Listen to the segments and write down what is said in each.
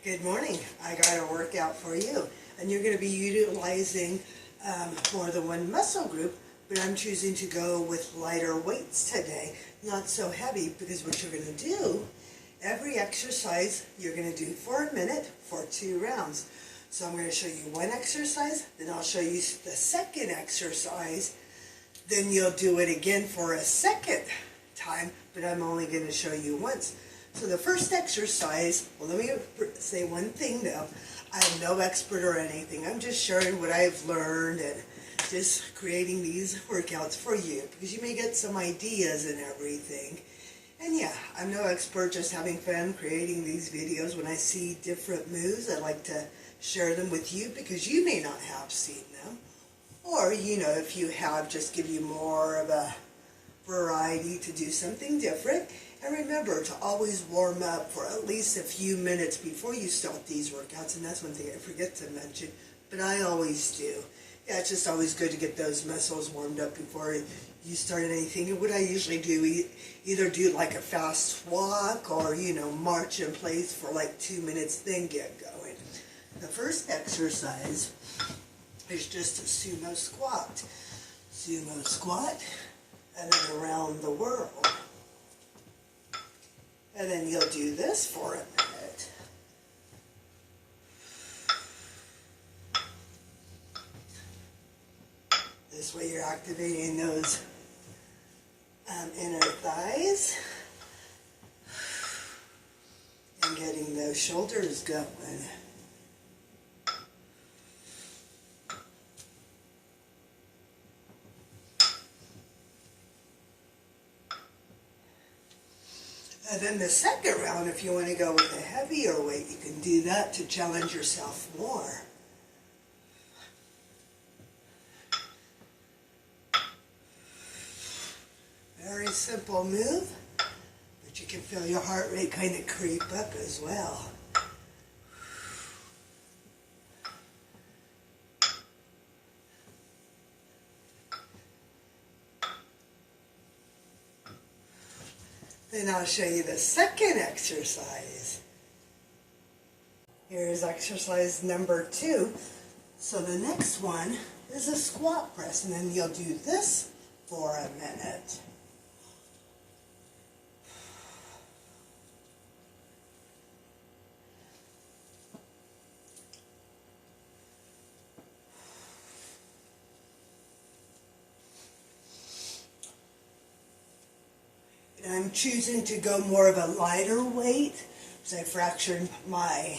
Good morning. I got a workout for you, and you're going to be utilizing more than one muscle group, but I'm choosing to go with lighter weights today, not so heavy, because what you're going to do, every exercise you're going to do for a minute for 2 rounds. So I'm going to show you one exercise, then I'll show you the second exercise, then you'll do it again for a second time, but I'm only going to show you once. So the first exercise, well, let me say one thing though. I'm no expert or anything. I'm just sharing what I've learned and just creating these workouts for you, because you may get some ideas and everything. And yeah, I'm no expert, just having fun creating these videos. When I see different moves, I like to share them with you because you may not have seen them. Or, you know, if you have, just give you more of a variety to do something different. And remember to always warm up for at least a few minutes before you start these workouts. And that's one thing I forget to mention, but I always do. Yeah, it's just always good to get those muscles warmed up before you start anything. And what I usually do, either do like a fast walk or, you know, march in place for like 2 minutes, then get going. The first exercise is just a sumo squat. Sumo squat, and then around the world. And then you'll do this for a minute. This way you're activating those inner thighs and getting those shoulders going. And then the second round, if you want to go with a heavier weight, you can do that to challenge yourself more. Very simple move, but you can feel your heart rate kind of creep up as well. Then I'll show you the second exercise. Here's exercise number 2. So the next one is a squat press, and then you'll do this for a minute. I'm choosing to go more of a lighter weight because I fractured I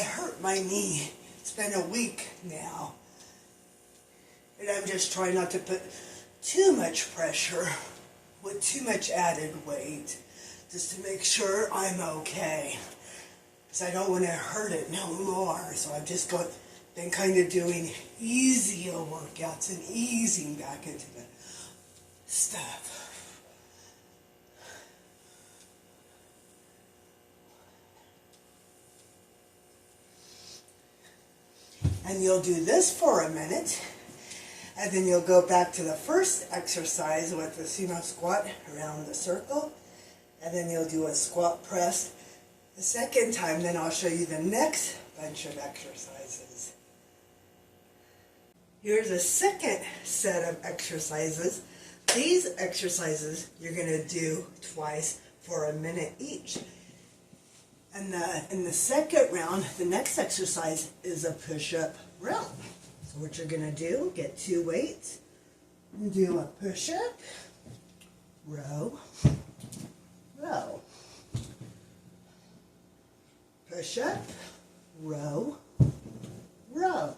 hurt my knee. It's been a week now. And I'm just trying not to put too much pressure with too much added weight, just to make sure I'm okay. Because I don't want to hurt it no more. So I've just been kind of doing easier workouts and easing back into the stuff. And you'll do this for a minute, and then you'll go back to the first exercise with the sumo squat around the circle, and then you'll do a squat press the second time. Then I'll show you the next bunch of exercises. Here's a second set of exercises. These exercises you're going to do twice for a minute each. And in the second round, the next exercise is a push-up row. So what you're going to do, get 2 weights, and do a push-up, row, row. Push-up, row, row.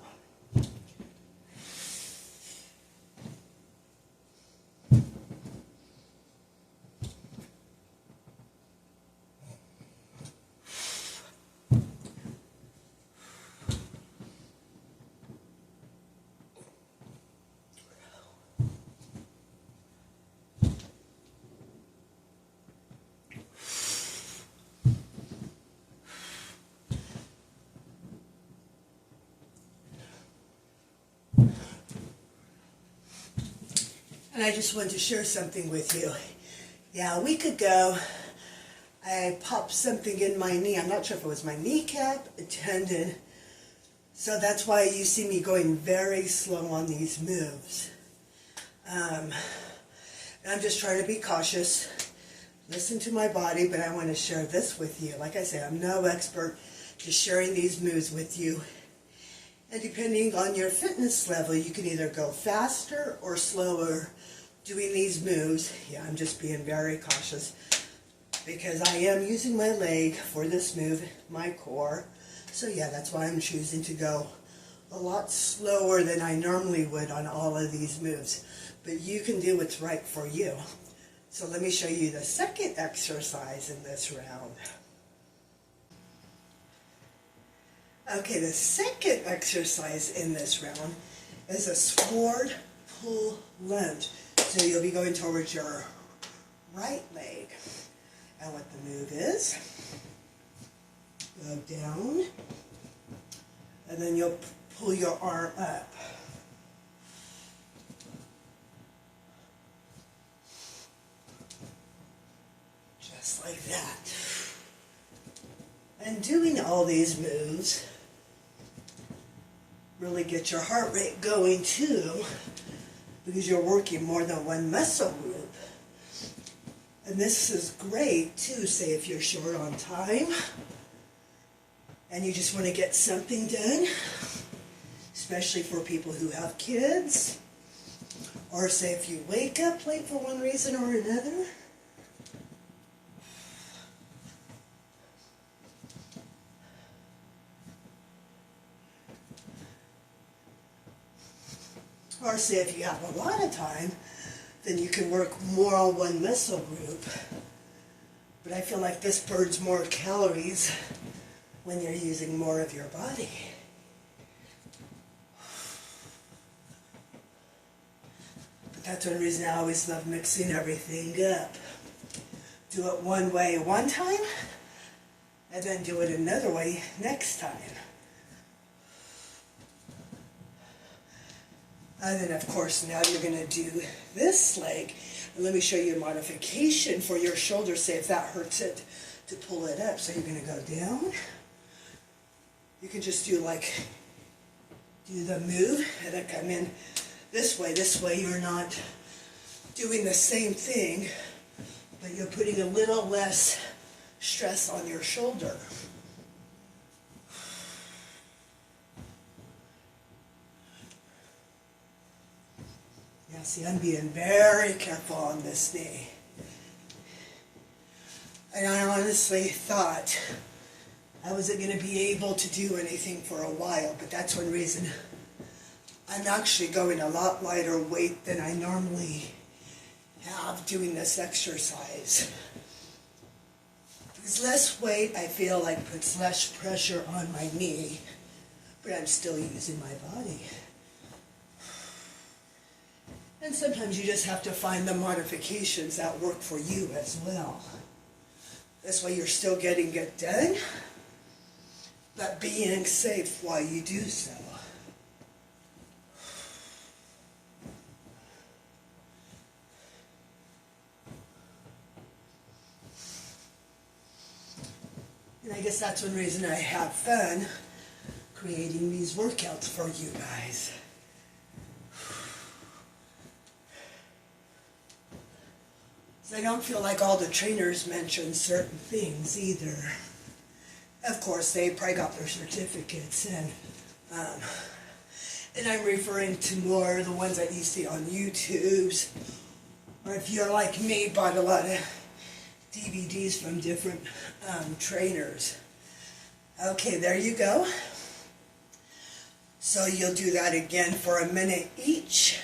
And I just wanted to share something with you. Yeah, a week ago, I popped something in my knee. I'm not sure if it was my kneecap, a tendon. So that's why you see me going very slow on these moves. And I'm just trying to be cautious, listen to my body, but I want to share this with you. Like I say, I'm no expert, just sharing these moves with you. And depending on your fitness level, you can either go faster or slower doing these moves. Yeah, I'm just being very cautious because I am using my leg for this move, my core. So yeah, that's why I'm choosing to go a lot slower than I normally would on all of these moves. But you can do what's right for you. So let me show you the second exercise in this round. Okay, the second exercise in this round is a sword pull lunge. So you'll be going towards your right leg. And what the move is, go down, and then you'll pull your arm up. Just like that. And doing all these moves really get your heart rate going too, because you're working more than one muscle group. And this is great too, say if you're short on time and you just want to get something done, especially for people who have kids, or say if you wake up late for one reason or another. Or say if you have a lot of time, then you can work more on one muscle group. But I feel like this burns more calories when you're using more of your body. But that's one reason I always love mixing everything up. Do it one way one time, and then do it another way next time. And then, of course, now you're going to do this leg. And let me show you a modification for your shoulder, say if that hurts it, to pull it up. So you're going to go down. You can just do the move, and then come in this way. This way you're not doing the same thing, but you're putting a little less stress on your shoulder. Yeah, see, I'm being very careful on this knee. And I honestly thought I wasn't going to be able to do anything for a while, but that's one reason I'm actually going a lot lighter weight than I normally have doing this exercise. Because less weight, I feel like, puts less pressure on my knee, but I'm still using my body. And sometimes you just have to find the modifications that work for you as well. This way you're still getting it done, but being safe while you do so. And I guess that's one reason I have fun creating these workouts for you guys. I don't feel like all the trainers mention certain things either. Of course, they probably got their certificates, and I'm referring to more the ones that you see on YouTube's, or if you're like me, bought a lot of DVDs from different trainers. Okay, there you go. So you'll do that again for a minute each.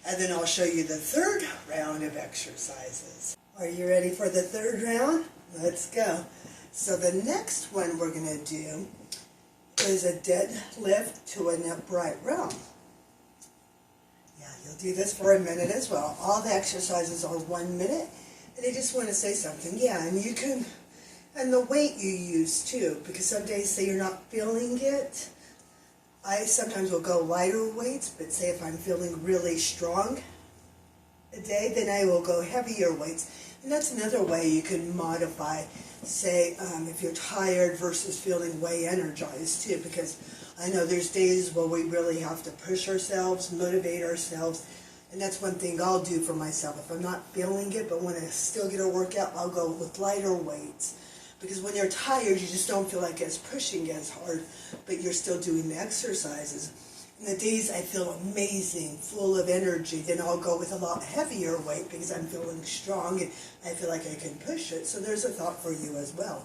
And then I'll show you the third round of exercises. Are you ready for the third round? Let's go. So the next one we're going to do is a deadlift to an upright row. Yeah, you'll do this for a minute as well. All the exercises are 1 minute. And I just want to say something. Yeah, and you can, and the weight you use too, because some days say you're not feeling it. I sometimes will go lighter weights, but say if I'm feeling really strong a day, then I will go heavier weights. And that's another way you can modify, say, if you're tired versus feeling way energized too, because I know there's days where we really have to push ourselves, motivate ourselves, and that's one thing I'll do for myself. If I'm not feeling it but want to still get a workout, I'll go with lighter weights. Because when you're tired, you just don't feel like it's pushing as hard, but you're still doing the exercises. And the days I feel amazing, full of energy, then I'll go with a lot heavier weight because I'm feeling strong and I feel like I can push it. So there's a thought for you as well.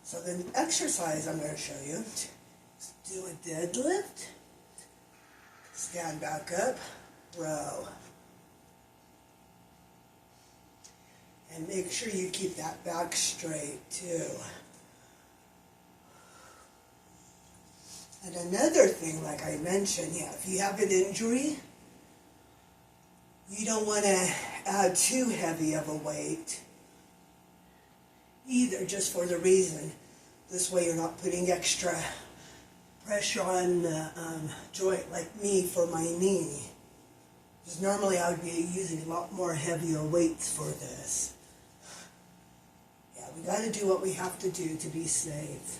So the exercise I'm going to show you, do a deadlift, stand back up, row. And make sure you keep that back straight too. And another thing, like I mentioned, if you have an injury, you don't want to add too heavy of a weight either, just for the reason. This way you're not putting extra pressure on the joint, like me for my knee. Because normally I would be using a lot more heavier weights for this. Yeah, we got to do what we have to do to be safe.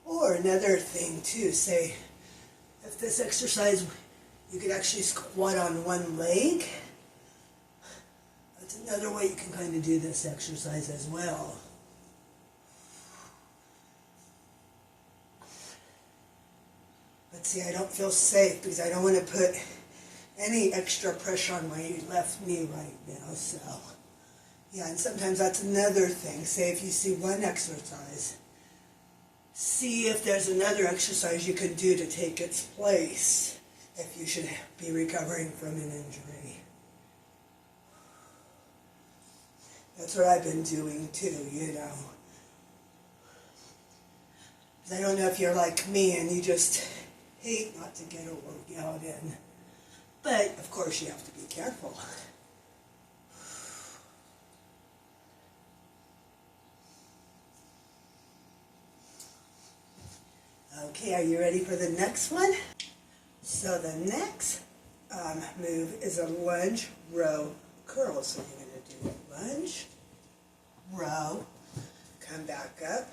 Or another thing too, say, if this exercise, you could actually squat on one leg. That's another way you can kind of do this exercise as well. But see, I don't feel safe because I don't want to put any extra pressure on my left knee right now, so. Yeah, and sometimes that's another thing. Say if you see one exercise, see if there's another exercise you can do to take its place if you should be recovering from an injury. That's what I've been doing too, you know. I don't know if you're like me and you just hate not to get a workout in. But, of course, you have to be careful. Okay, are you ready for the next one? So the next move is a lunge, row, curl. So you're going to do a lunge, row, come back up.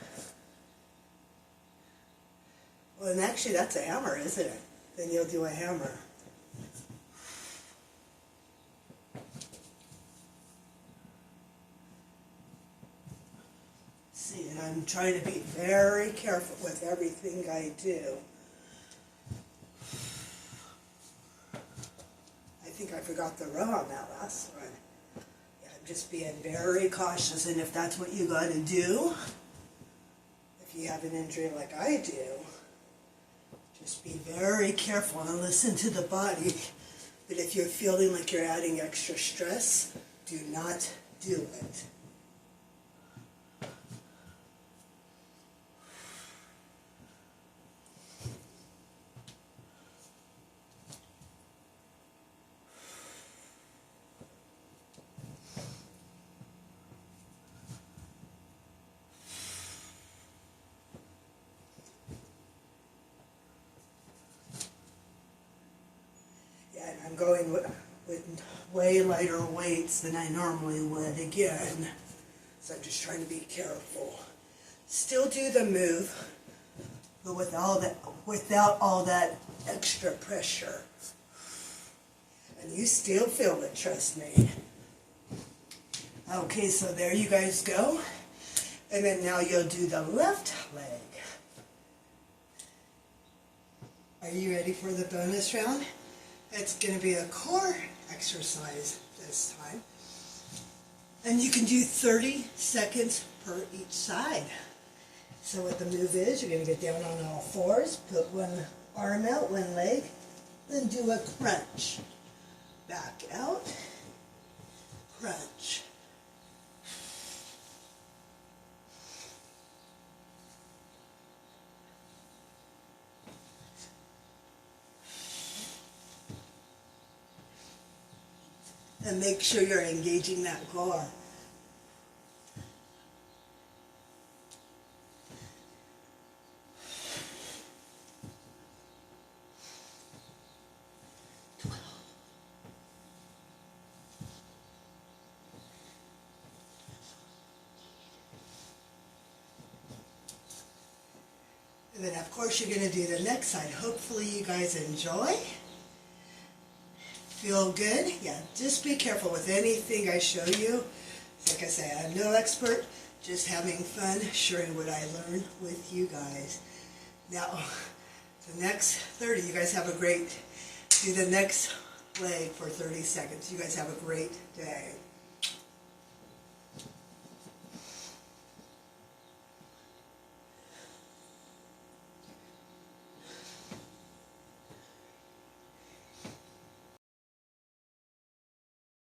Well, and actually that's a hammer, isn't it? Then you'll do a hammer. See, and I'm trying to be very careful with everything I do. I think I forgot the row on that last one. Yeah, I'm just being very cautious, and if that's what you got to do, if you have an injury like I do, just be very careful and listen to the body. But if you're feeling like you're adding extra stress, do not do it. I'm going with way lighter weights than I normally would again. So I'm just trying to be careful. Still do the move, but without all that extra pressure. And you still feel it, trust me. Okay, so there you guys go. And then now you'll do the left leg. Are you ready for the bonus round? It's going to be a core exercise this time. And you can do 30 seconds per each side. So what the move is, you're going to get down on all fours, put one arm out, one leg, then do a crunch. Back out, crunch. And make sure you're engaging that core. But of course you're going to do the next side. Hopefully you guys enjoy. Feel good? Yeah, just be careful with anything I show you. Like I say, I'm no expert, just having fun, sharing what I learned with you guys. Now, the next 30, you guys have a great, do the next leg for 30 seconds. You guys have a great day.